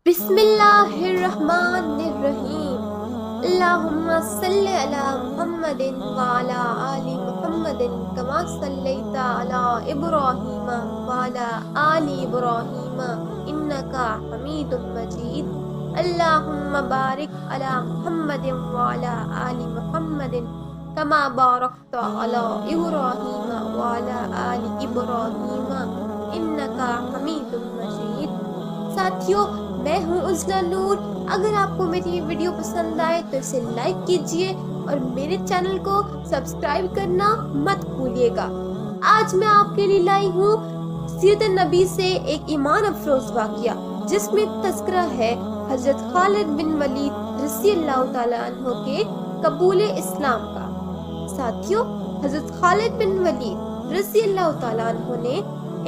بسم اللہ الرحمن الرحیم۔ اللہم صلی علی محمد وعلی آل محمد کما صلیت علی ابراہیم وعلی آل ابراہیم انکا حمید مجید۔ اللہم بارک علی محمد وعلی آل محمد کما بارکت علی ابراہیم وعلی آل ابراہیم انکا حمید مجید۔ ساتھیوں، میں ہوں عزلہ نور۔ اگر آپ کو میری ویڈیو پسند آئے تو اسے لائک کیجئے اور میرے چینل کو سبسکرائب کرنا مت بھولیے گا۔ آج میں آپ کے لیے لائی ہوں سیرت النبی سے ایک ایمان افروز واقعہ، جس میں تذکرہ ہے حضرت خالد بن ولید رضی اللہ تعالیٰ عنہ کے قبول اسلام کا۔ ساتھیوں، حضرت خالد بن ولید رضی اللہ تعالیٰ عنہ نے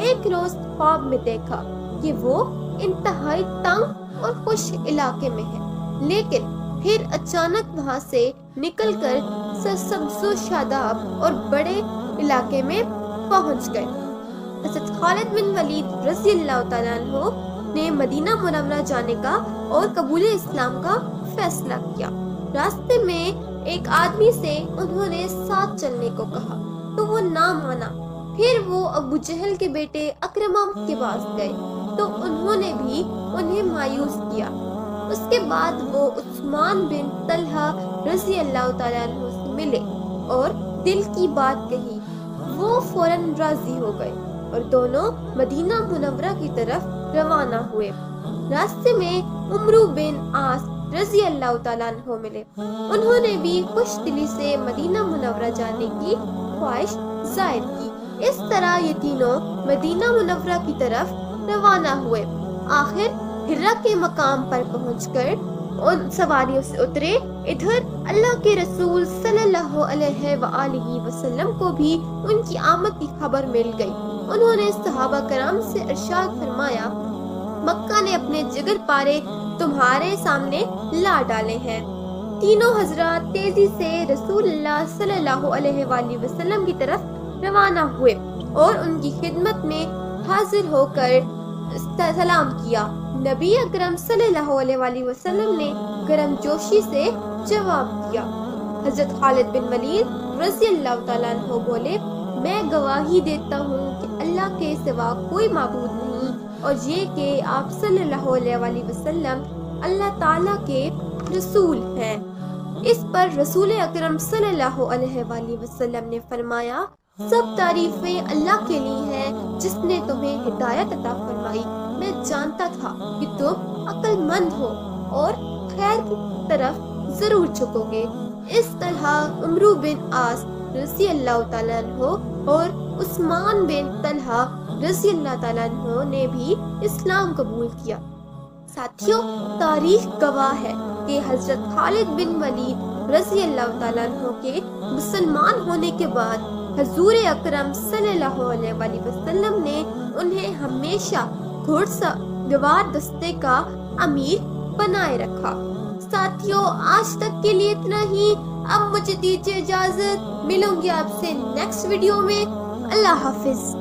ایک روز خواب میں دیکھا کہ وہ انتہائی تنگ اور خشک علاقے میں ہے، لیکن پھر اچانک وہاں سے نکل کر سرسبز و شاداب اور بڑے علاقے میں پہنچ گئے۔ حضرت خالد بن ولید رضی اللہ تعالیٰ عنہ نے مدینہ منورہ جانے کا اور قبول اسلام کا فیصلہ کیا۔ راستے میں ایک آدمی سے انہوں نے ساتھ چلنے کو کہا تو وہ نہ مانا۔ پھر وہ ابو جہل کے بیٹے اکرمہ کے پاس گئے تو انہوں نے بھی انہیں مایوس کیا۔ اس کے بعد وہ عثمان بن طلحہ رضی اللہ تعالیٰ عنہ سے ملے اور دل کی بات کہی۔ وہ فوراً راضی ہو گئے اور دونوں مدینہ منورہ کی طرف روانہ ہوئے۔ راستے میں عمرو بن عاص رضی اللہ تعالیٰ عنہ ملے۔ انہوں نے بھی خوش دلی سے مدینہ منورہ جانے کی خواہش ظاہر کی۔ اس طرح یہ تینوں مدینہ منورہ کی طرف روانہ ہوئے۔ آخر ہرا کے مقام پر پہنچ کر ان سواریوں سے اترے۔ ادھر اللہ کے رسول صلی اللہ علیہ وآلہ وسلم کو بھی ان کی آمد کی خبر مل گئی۔ انہوں نے صحابہ کرام سے ارشاد فرمایا، مکہ نے اپنے جگر پارے تمہارے سامنے لا ڈالے ہیں۔ تینوں حضرات تیزی سے رسول اللہ صلی اللہ علیہ وآلہ وسلم کی طرف روانہ ہوئے اور ان کی خدمت میں حاضر ہو کر سلام کیا۔ نبی اکرم صلی اللہ علیہ وآلہ وسلم نے گرم جوشی سے جواب دیا۔ حضرت خالد بن ولید رضی اللہ تعالیٰ عنہ بولے، میں گواہی دیتا ہوں کہ اللہ کے سوا کوئی معبود نہیں، اور یہ کہ آپ صلی اللہ علیہ وآلہ وسلم اللہ تعالیٰ کے رسول ہیں۔ اس پر رسول اکرم صلی اللہ علیہ وآلہ وسلم نے فرمایا، سب تعریفیں اللہ کے لیے ہیں جس نے تمہیں ہدایت عطا فرمائی۔ میں جانتا تھا کہ تم عقل مند ہو اور خیر کی طرف ضرور جھکو گے۔ اس طرح عمرو بن عاص رضی اللہ تعالیٰ عنہ اور عثمان بن طلحہ رضی اللہ تعالیٰ عنہ نے بھی اسلام قبول کیا۔ ساتھیوں، تاریخ گواہ ہے کہ حضرت خالد بن ولید رضی اللہ تعالیٰ عنہ کے مسلمان ہونے کے بعد حضور اکرم صلی اللہ علیہ وآلہ وسلم نے انہیں ہمیشہ گھوڑ سوار دستے کا امیر بنائے رکھا۔ ساتھیوں، آج تک کے لیے اتنا ہی۔ اب مجھے دیجیے اجازت، ملوں گی آپ سے نیکسٹ ویڈیو میں۔ اللہ حافظ۔